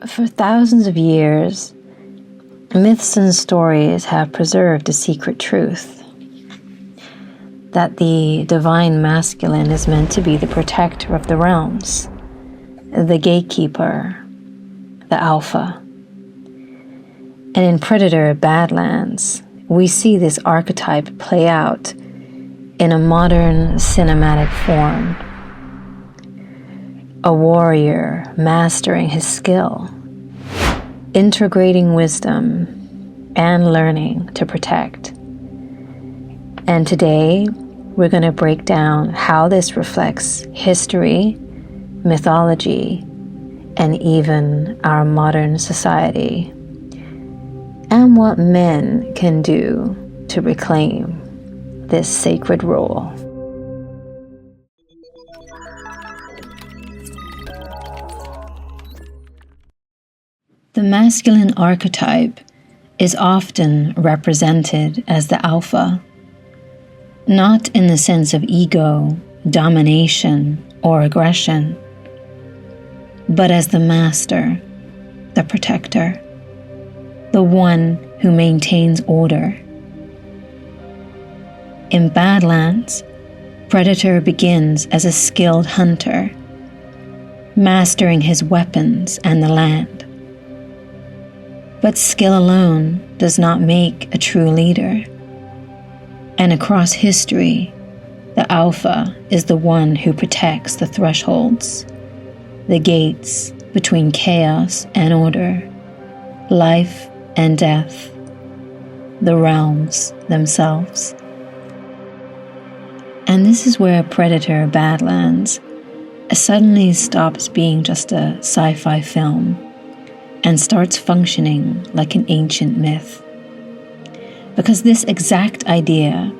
For thousands of years, myths and stories have preserved a secret truth that the divine masculine is meant to be the protector of the realms, the gatekeeper, the alpha. And in Predator Badlands, we see this archetype play out in a modern cinematic form. A warrior mastering his skill, integrating wisdom and learning to protect. And today, we're going to break down how this reflects history, mythology, and even our modern society, and what men can do to reclaim this sacred role. The masculine archetype is often represented as the alpha, not in the sense of ego, domination, or aggression, but as the master, the protector, the one who maintains order. In Badlands, Predator begins as a skilled hunter, mastering his weapons and the land. But skill alone does not make a true leader. And across history, the alpha is the one who protects the thresholds, the gates between chaos and order, life and death, the realms themselves. And this is where Predator Badlands suddenly stops being just a sci-fi film and starts functioning like an ancient myth. Because this exact idea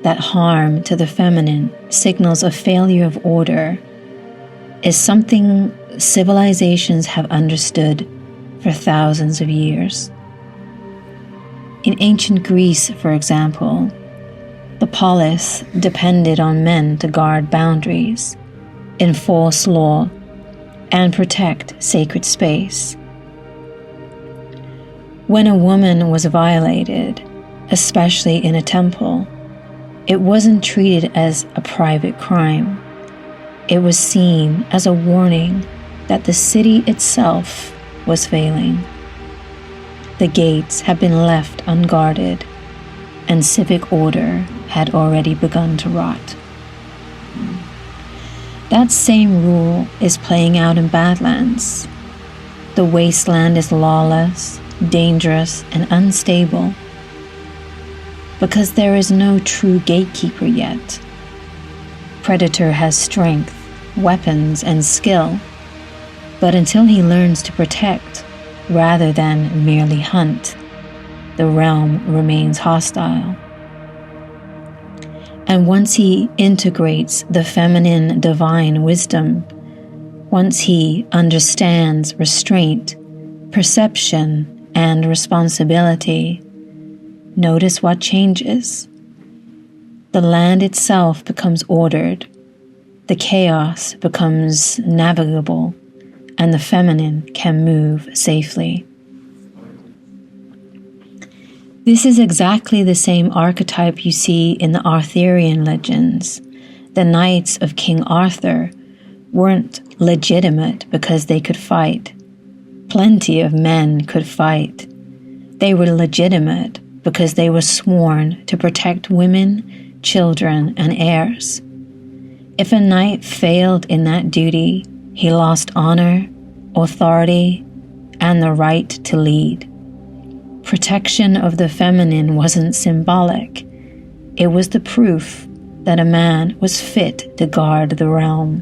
that harm to the feminine signals a failure of order is something civilizations have understood for thousands of years. In ancient Greece, for example, the polis depended on men to guard boundaries, enforce law, and protect sacred space. When a woman was violated, especially in a temple, it wasn't treated as a private crime. It was seen as a warning that the city itself was failing. The gates had been left unguarded, and civic order had already begun to rot. That same rule is playing out in Badlands. The wasteland is lawless, dangerous, and unstable because there is no true gatekeeper yet. Predator has strength, weapons, and skill, but until he learns to protect rather than merely hunt, the realm remains hostile. And once he integrates the feminine divine wisdom, once he understands restraint, perception, and responsibility, notice what changes. The land itself becomes ordered, the chaos becomes navigable, and the feminine can move safely. This is exactly the same archetype you see in the Arthurian legends. The knights of King Arthur weren't legitimate because they could fight. Plenty of men could fight. They were legitimate because they were sworn to protect women, children, and heirs. If a knight failed in that duty, he lost honor, authority, and the right to lead. Protection of the feminine wasn't symbolic. It was the proof that a man was fit to guard the realm.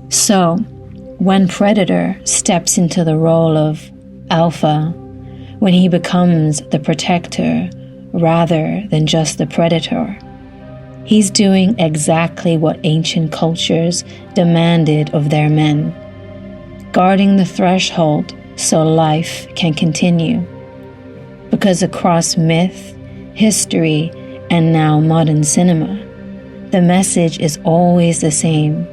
So, when Predator steps into the role of alpha, when he becomes the protector rather than just the predator, he's doing exactly what ancient cultures demanded of their men, guarding the threshold so life can continue. Because across myth, history, and now modern cinema, the message is always the same.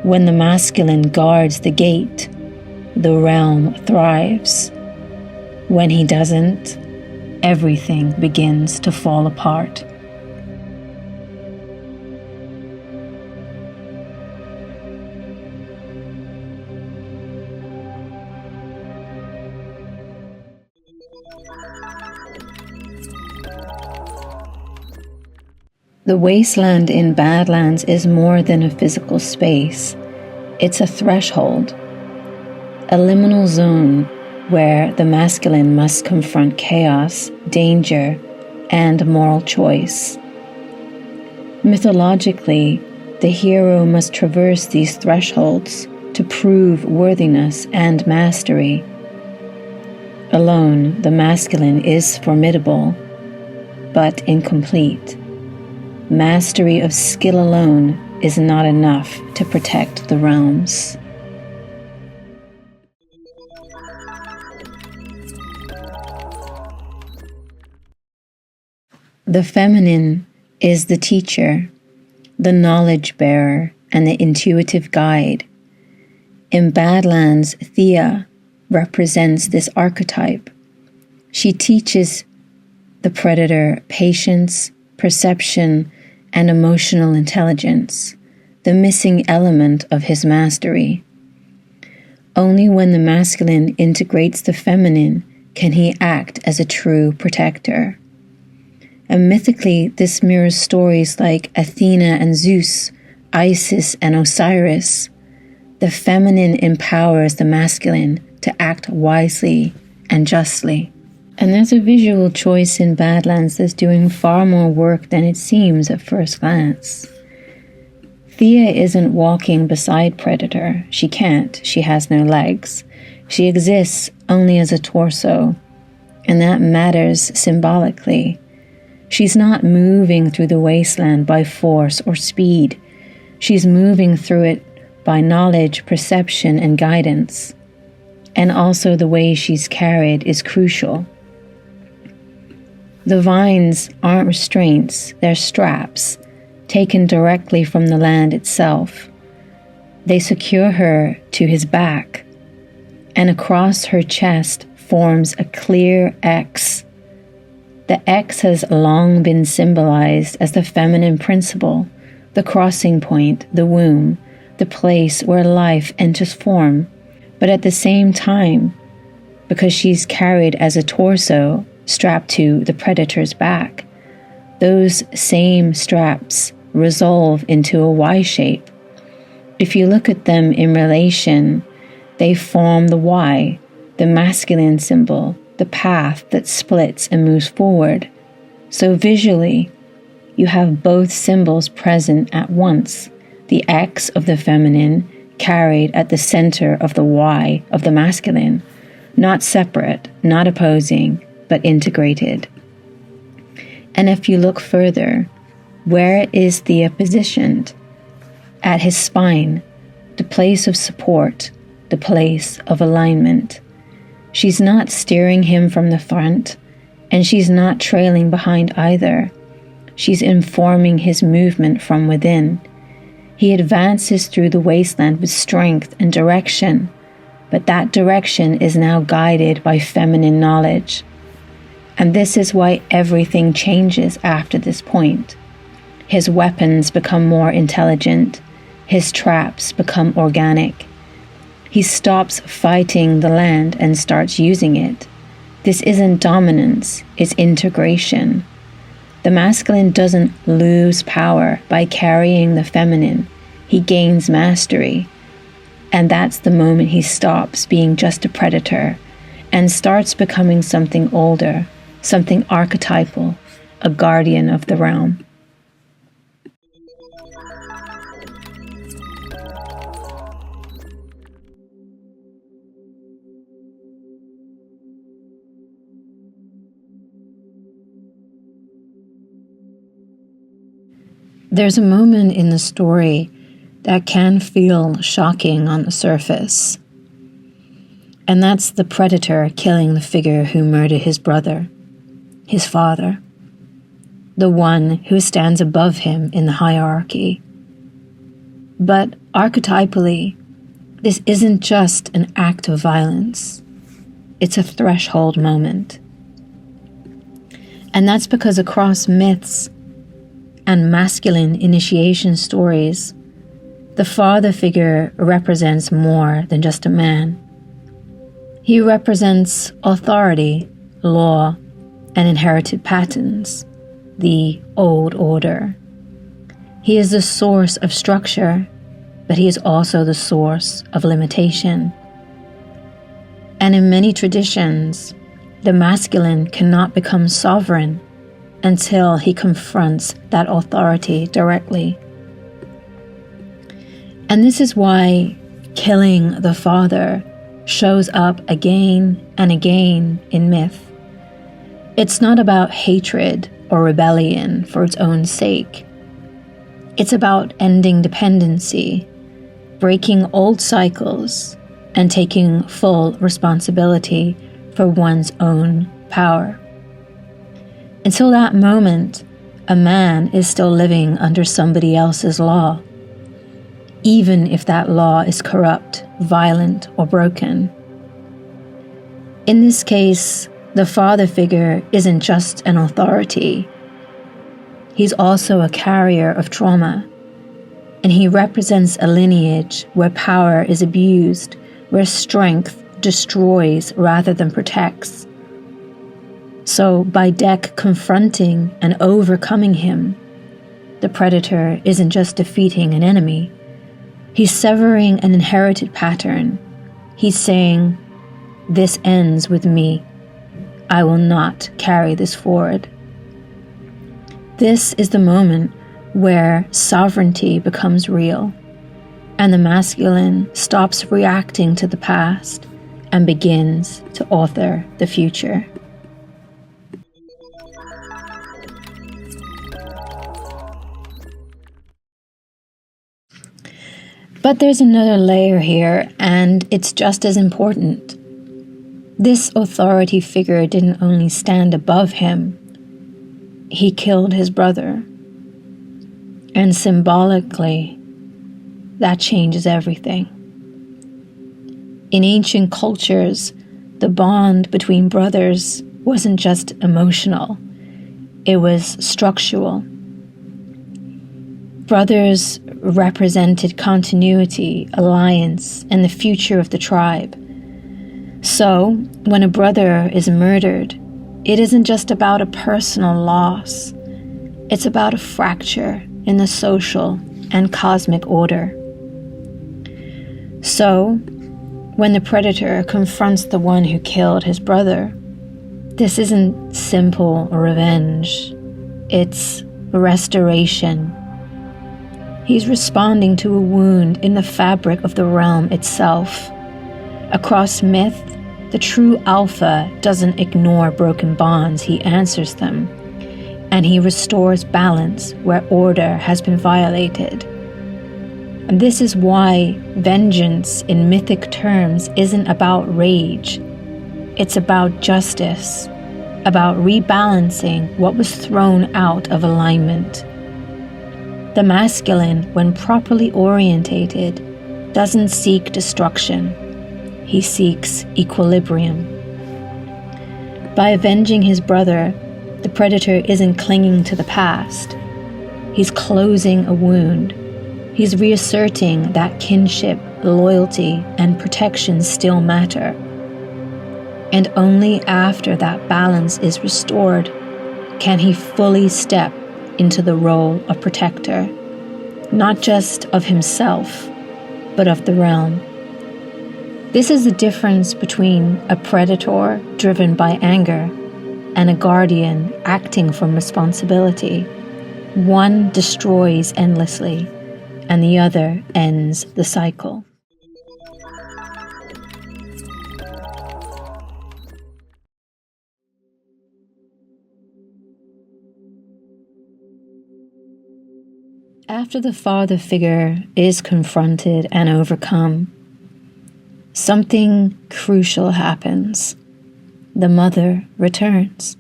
When the masculine guards the gate, the realm thrives. When he doesn't, everything begins to fall apart. The wasteland in Badlands is more than a physical space. It's a threshold, a liminal zone where the masculine must confront chaos, danger, and moral choice. Mythologically, the hero must traverse these thresholds to prove worthiness and mastery. Alone, the masculine is formidable, but incomplete. Mastery of skill alone is not enough to protect the realms. The feminine is the teacher, the knowledge bearer, and the intuitive guide. In Badlands, Thea represents this archetype. She teaches the predator patience, perception, and emotional intelligence, the missing element of his mastery. Only when the masculine integrates the feminine can he act as a true protector. And mythically, this mirrors stories like Athena and Zeus, Isis and Osiris. The feminine empowers the masculine to act wisely and justly. And there's a visual choice in Badlands that's doing far more work than it seems at first glance. Thea isn't walking beside Predator. She can't. She has no legs. She exists only as a torso, and that matters symbolically. She's not moving through the wasteland by force or speed. She's moving through it by knowledge, perception, and guidance. And also the way she's carried is crucial. The vines aren't restraints, they're straps, taken directly from the land itself. They secure her to his back, and across her chest forms a clear X. The X has long been symbolized as the feminine principle, the crossing point, the womb, the place where life enters form. But at the same time, because she's carried as a torso strapped to the predator's back, those same straps resolve into a Y shape. If you look at them in relation, they form the Y, the masculine symbol, the path that splits and moves forward. So visually, you have both symbols present at once, the X of the feminine carried at the center of the Y of the masculine, not separate, not opposing, but integrated. And if you look further, where is Thea positioned? At his spine, the place of support, the place of alignment. She's not steering him from the front, and she's not trailing behind either. She's informing his movement from within. He advances through the wasteland with strength and direction, but that direction is now guided by feminine knowledge. And this is why everything changes after this point. His weapons become more intelligent. His traps become organic. He stops fighting the land and starts using it. This isn't dominance, it's integration. The masculine doesn't lose power by carrying the feminine. He gains mastery. And that's the moment he stops being just a predator and starts becoming something older, something archetypal, a guardian of the realm. There's a moment in the story that can feel shocking on the surface. And that's the predator killing the figure who murdered his brother, his father, the one who stands above him in the hierarchy. But archetypally, This isn't just an act of violence. It's a threshold moment. And that's because across myths and masculine initiation stories, the father figure represents more than just a man. He represents authority, law, and inherited patterns, the old order. He is the source of structure, but he is also the source of limitation. And in many traditions, the masculine cannot become sovereign until he confronts that authority directly. And this is why killing the father shows up again and again in myth. It's not about hatred or rebellion for its own sake. It's about ending dependency, breaking old cycles, and taking full responsibility for one's own power. Until that moment, a man is still living under somebody else's law, even if that law is corrupt, violent, or broken. In this case, the father figure isn't just an authority. He's also a carrier of trauma, and he represents a lineage where power is abused, where strength destroys rather than protects. So by Deck confronting and overcoming him, the predator isn't just defeating an enemy. He's severing an inherited pattern. He's saying, "This ends with me. I will not carry this forward." This is the moment where sovereignty becomes real, and the masculine stops reacting to the past and begins to author the future. But there's another layer here, and it's just as important. This authority figure didn't only stand above him, he killed his brother. And symbolically, that changes everything. In ancient cultures, the bond between brothers wasn't just emotional, it was structural. Brothers represented continuity, alliance, and the future of the tribe. So, when a brother is murdered, it isn't just about a personal loss. It's about a fracture in the social and cosmic order. So, when the predator confronts the one who killed his brother, this isn't simple revenge. It's restoration. He's responding to a wound in the fabric of the realm itself. Across myth, the true alpha doesn't ignore broken bonds, he answers them. And he restores balance where order has been violated. And this is why vengeance in mythic terms isn't about rage. It's about justice, about rebalancing what was thrown out of alignment. The masculine, when properly orientated, doesn't seek destruction. He seeks equilibrium. By avenging his brother, the predator isn't clinging to the past. He's closing a wound. He's reasserting that kinship, loyalty, and protection still matter. And only after that balance is restored can he fully step into the role of protector, not just of himself, but of the realm. This is the difference between a predator driven by anger and a guardian acting from responsibility. One destroys endlessly, and the other ends the cycle. After the father figure is confronted and overcome, something crucial happens. The mother returns.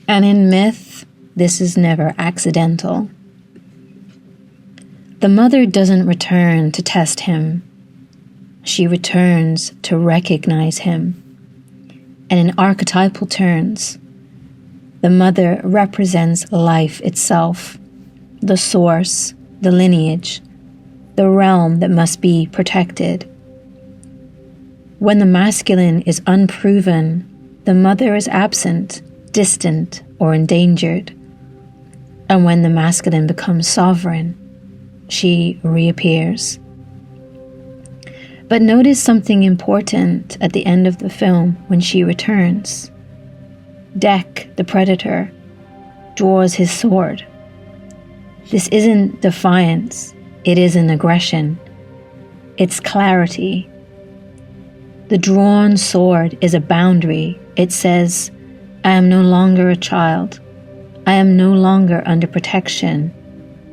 And in myth, this is never accidental. The mother doesn't return to test him. she returns to recognize him. And in archetypal terms, the mother represents life itself, the source, the lineage, the realm that must be protected. When the masculine is unproven, the mother is absent, distant, or endangered. And when the masculine becomes sovereign, she reappears. But notice something important at the end of the film when she returns. Dek, the predator, draws his sword. This isn't defiance, it is an aggression. It's clarity. The drawn sword is a boundary. It says, I am no longer a child. I am no longer under protection.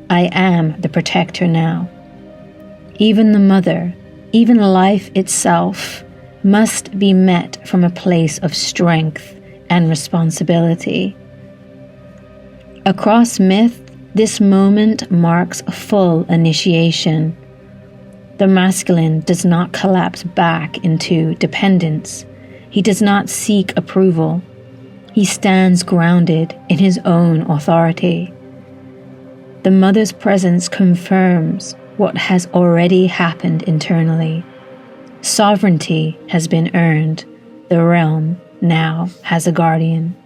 I am the protector now. Even the mother, even life itself, must be met from a place of strength and responsibility. Across myth, this moment marks a full initiation. The masculine does not collapse back into dependence. He does not seek approval. He stands grounded in his own authority. The mother's presence confirms what has already happened internally. Sovereignty has been earned. The realm now has a guardian.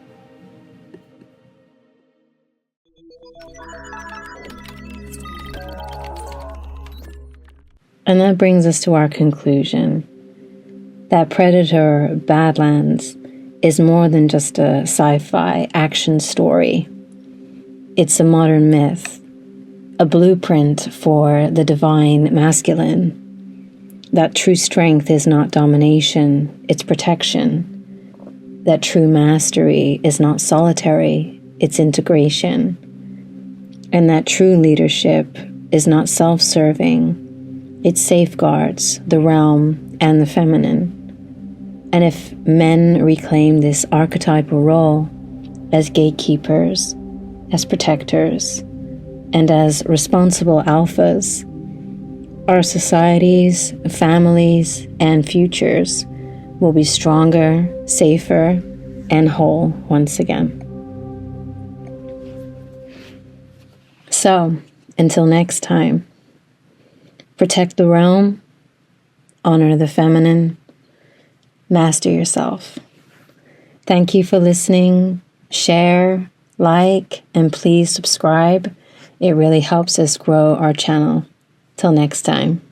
And that brings us to our conclusion. That Predator Badlands is more than just a sci-fi action story. It's a modern myth, a blueprint for the divine masculine. That true strength is not domination, it's protection. That true mastery is not solitary, it's integration. And that true leadership is not self-serving, it safeguards the realm and the feminine. And if men reclaim this archetypal role as gatekeepers, as protectors, and as responsible alphas, our societies, families, and futures will be stronger, safer, and whole once again. So, until next time, protect the realm, honor the feminine, master yourself. Thank you for listening. Share, like, and please subscribe. It really helps us grow our channel. Till next time.